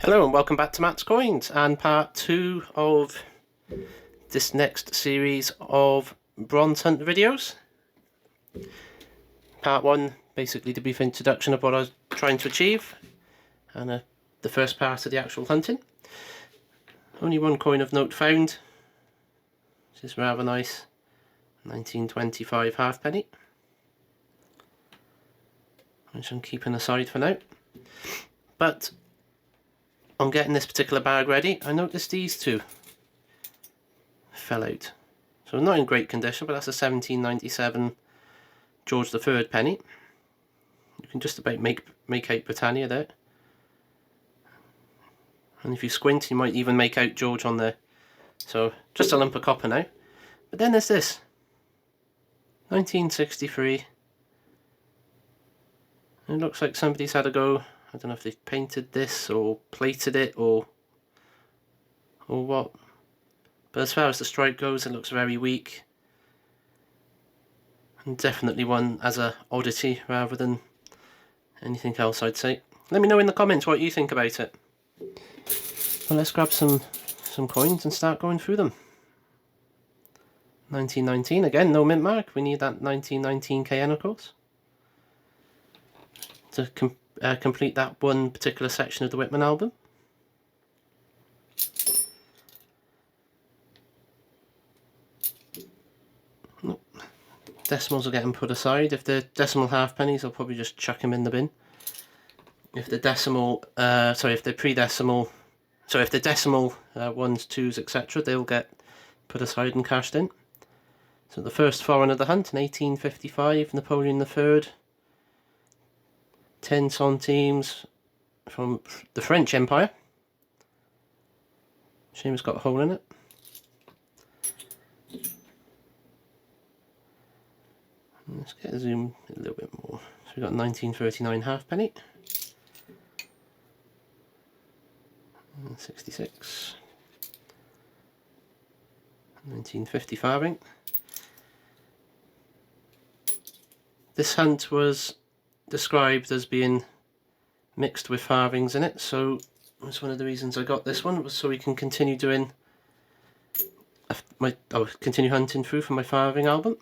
Hello and welcome back to Matt's Coins and part 2 of this next series of bronze hunt videos. Part 1 basically the brief introduction of what I was trying to achieve and the first part of the actual hunting. Only one coin of note found, which is rather nice, 1925 halfpenny, which I'm keeping aside for now. But on getting this particular bag ready, I noticed these two fell out. So not in great condition, but that's a 1797 George III penny. You can just about make out Britannia there. And if you squint, you might even make out George on there. So just a lump of copper now. But then there's this, 1963. It looks like somebody's had a go. I don't know if they've painted this or plated it or what. But as far as the strike goes, it looks very weak. And definitely one as a oddity rather than anything else, I'd say. Let me know in the comments what you think about it. Well, let's grab some coins and start going through them. 1919, again, no mint mark. We need that 1919 KN, of course, to complete that one particular section of the Whitman album. Decimals are getting put aside. If they're decimal halfpennies, I'll probably just chuck them in the bin. If they're decimal, if they're pre-decimal, if they're decimal ones, twos, etc., they'll get put aside and cashed in. So the first foreign of the hunt in 1855, Napoleon III, 10 centimes from the French Empire. Shame it's got a hole in it. Let's get a zoom a little bit more. So we've got 1939 halfpenny, 66, 1950 farthing. This hunt was described as being mixed with farthings in it, so that's one of the reasons I got this one, was so we can continue doing continue hunting through for my farthing album.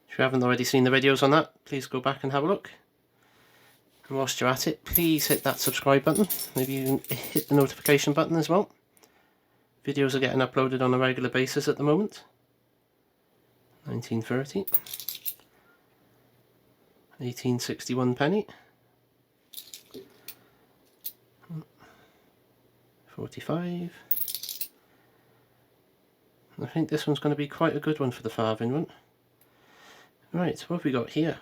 If you haven't already seen the videos on that, please go back and have a look. And whilst you're at it, please hit that subscribe button. Maybe you can hit the notification button as well. Videos are getting uploaded on a regular basis at the moment. 1930. 1861 penny. 45. I think this one's going to be quite a good one for the farthing one. Right, what have we got here?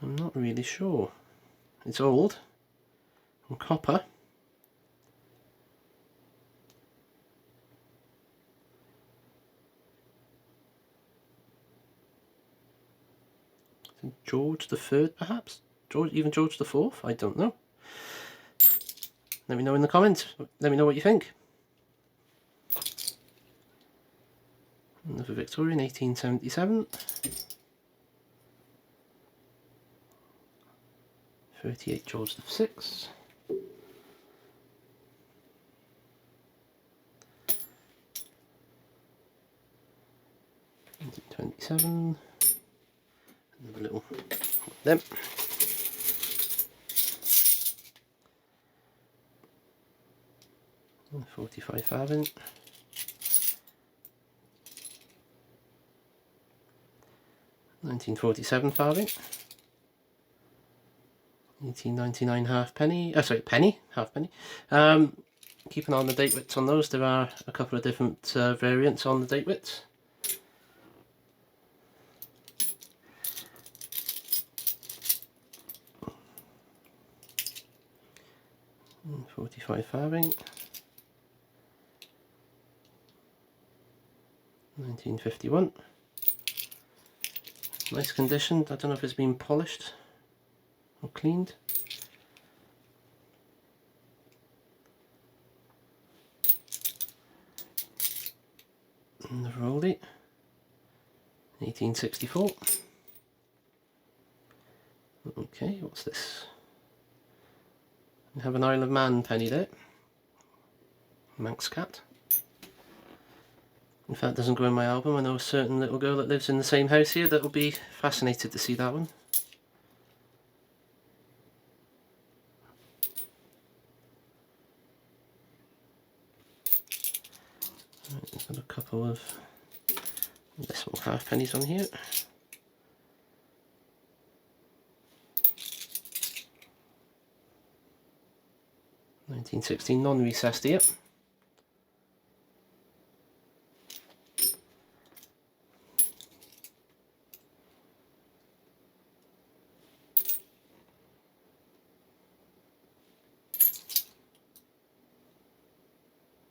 I'm not really sure. It's old and copper. George III, perhaps? Even George IV? I don't know. Let me know in the comments. Let me know what you think. Another Victorian, 1877. 38 George VI. 1927. Another little them. And 45 farthing. 1947 farthing. 1899 halfpenny. Penny, halfpenny. Keep an eye on the date widths on those. There are a couple of different variants on the date widths. And 45 farthing. 1951. Nice condition. I don't know if it's been polished or cleaned. And the rolled it. 1864. Okay, what's this? We have an Isle of Man penny there. Manx cat. If that doesn't go in my album, I know a certain little girl that lives in the same house here that will be fascinated to see that one. Right, there's got a couple of decimal half pennies on here. (1916) non-recessed here.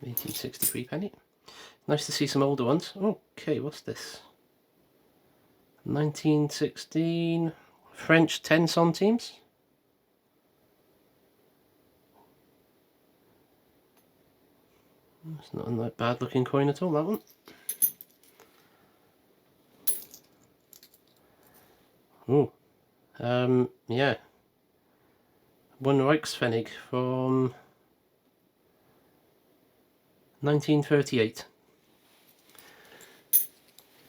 (1863) penny. Nice to see some older ones. Okay, what's this? 1916 French 10 centimes. It's not a bad looking coin at all, that one. Oh, yeah. One Reichspfennig from 1938.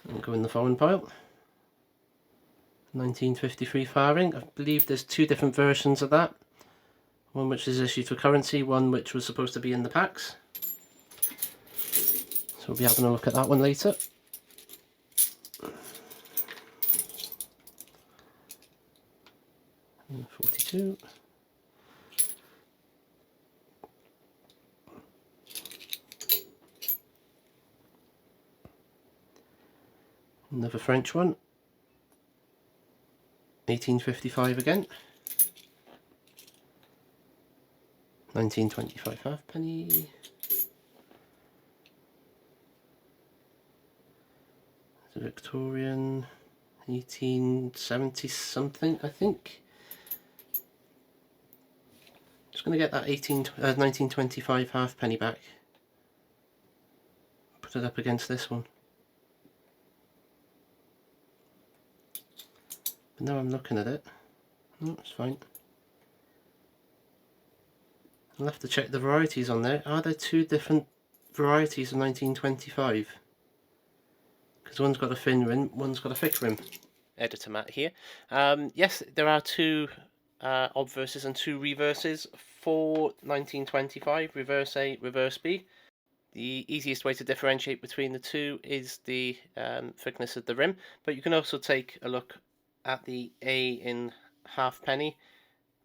And go in the foreign pile. 1953 farthing. I believe there's two different versions of that. One which is issued for currency, one which was supposed to be in the packs. So we'll be having a look at that one later. And 42. Another French one. 1855 again. 1925 halfpenny. The Victorian, 1870 something, I think. Just going to get that 1925 halfpenny back. Put it up against this one. But now I'm looking at it. No, it's fine. I'll have to check the varieties on there. Are there two different varieties of 1925? Because one's got a thin rim, one's got a thick rim. Editor Matt here. Yes, there are two obverses and two reverses for 1925, reverse A, reverse B. The easiest way to differentiate between the two is the thickness of the rim, but you can also take a look at the A in halfpenny.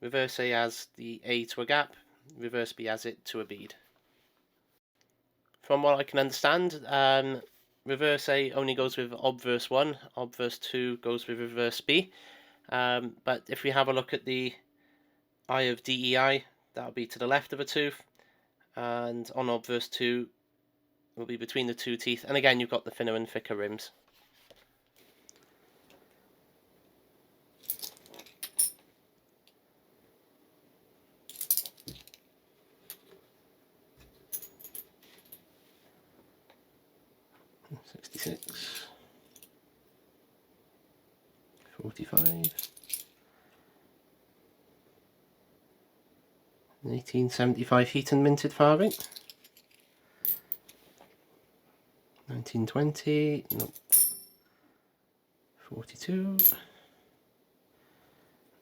Reverse A as the A to a gap, reverse B as it to a bead. From what I can understand, reverse A only goes with obverse 1, obverse 2 goes with reverse B. But if we have a look at the eye of DEI, that'll be to the left of a tooth, and on obverse 2 will be between the two teeth, and again you've got the thinner and thicker rims. (66) 45 1875 heat and minted farthing. 1920, nope. 42.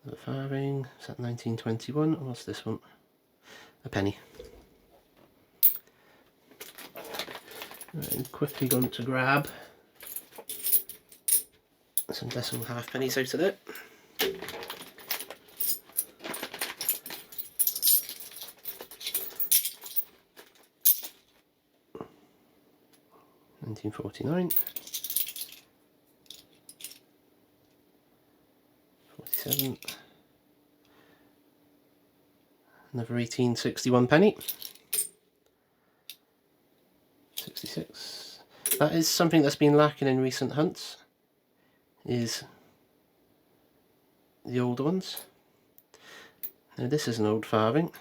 The farthing, is that 1921? What's this one? A penny. Right, I'm quickly going to grab some decimal halfpennies out of it. (1949) 47. Another 1861 penny. 66. That is something that's been lacking in recent hunts, is the old ones. Now this is an old farthing.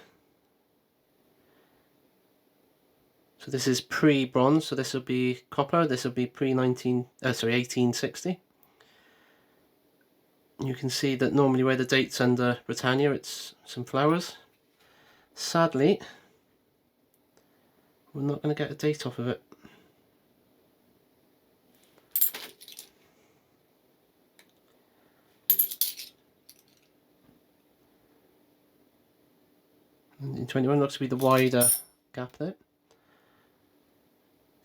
So this is pre-bronze, so this will be copper, this will be pre-1860. You can see that normally where the date's under Britannia, it's some flowers. Sadly, we're not going to get a date off of it. In 21 looks to be the wider gap there.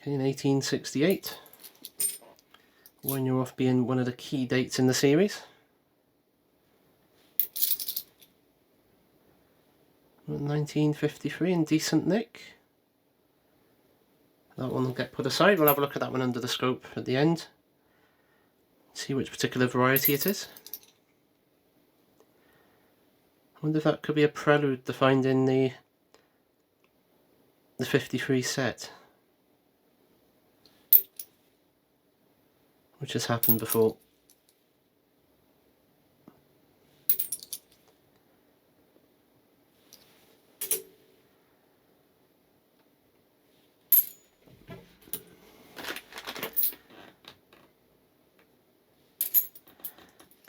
Okay, in 1868, when you're off being one of the key dates in the series. 1953 in decent nick. That one will get put aside. We'll have a look at that one under the scope at the end. See which particular variety it is. I wonder if that could be a prelude to find in the 53 set, which has happened before.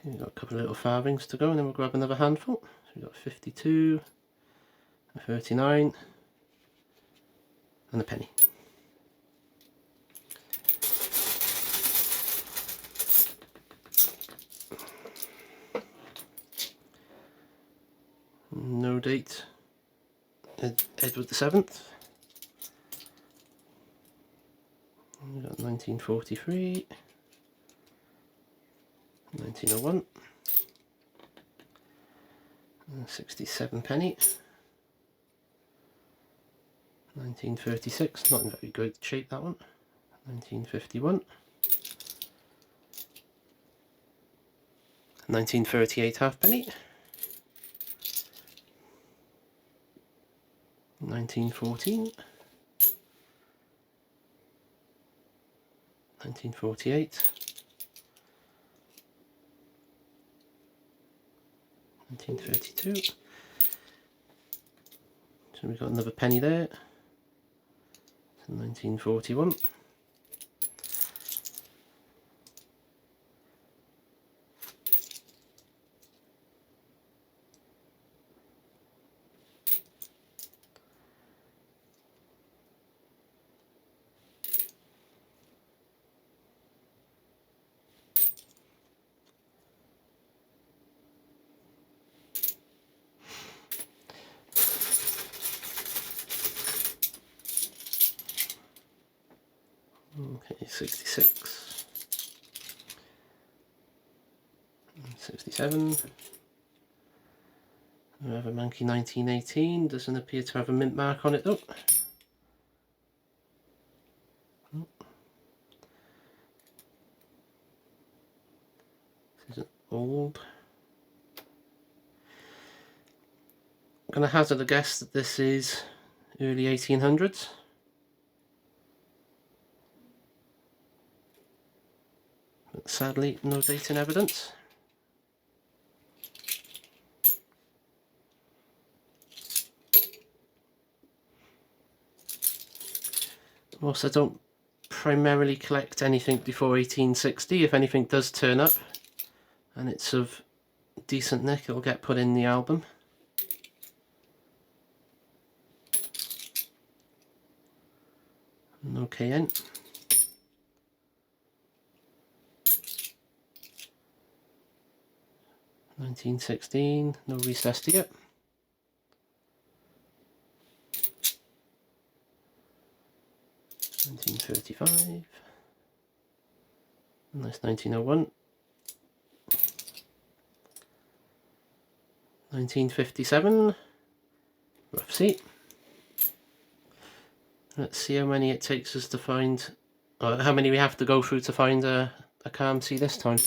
We've got a couple of little farthings to go, and then we'll grab another handful. So we've got 52, a 39, and a penny. No date. Edward the 7th. We've got 1943. 1901, 67 penny, 1936, not in very good shape that one, 1951, 1938 halfpenny, 1914, 1948, 1932. So we've got another penny there. So 1941. Okay, 66, 67, we have a Monkey 1918, doesn't appear to have a mint mark on it though. This is old. I'm going to hazard a guess that this is early 1800s. But sadly, no date in evidence. Also, I don't primarily collect anything before 1860. If anything does turn up and it's of decent nick, it'll get put in the album. No KN. $1916, no recessed yet. $1935, nice 1901. 1957, rough seat. Let's see how many it takes us to find, or how many we have to go through to find a calm sea this time.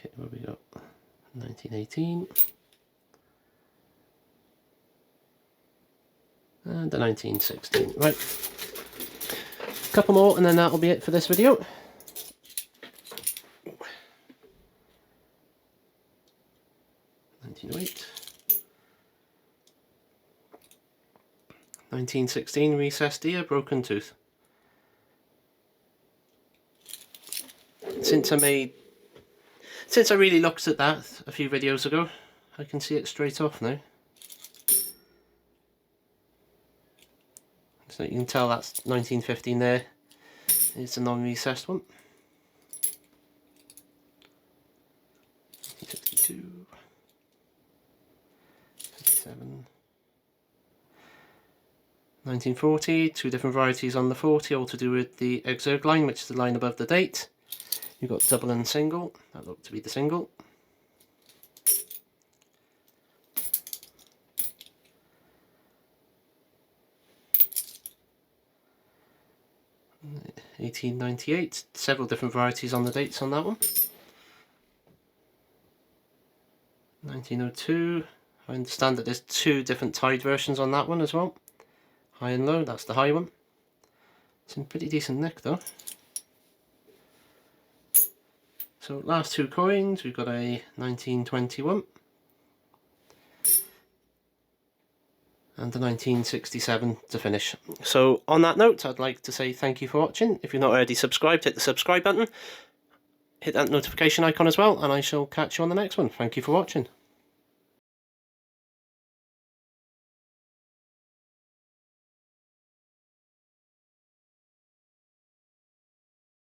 Okay, what we got? 1918. And the 1916. Right. A couple more and then that'll be it for this video. 1908. 1916, recessed ear, broken tooth. Since I really looked at that a few videos ago, I can see it straight off now. So you can tell that's 1915 there. It's a non-recessed one. 1962. 57. 1940, two different varieties on the 40, all to do with the exerg line, which is the line above the date. You've got double and single, that looked to be the single. (1898), several different varieties on the dates on that one. 1902, I understand that there's two different tied versions on that one as well. High and low, that's the high one. It's in pretty decent nick though. So last two coins, we've got a 1921 and the 1967 to finish. So on that note, I'd like to say thank you for watching. If you're not already subscribed, hit the subscribe button, hit that notification icon as well, and I shall catch you on the next one. Thank you for watching.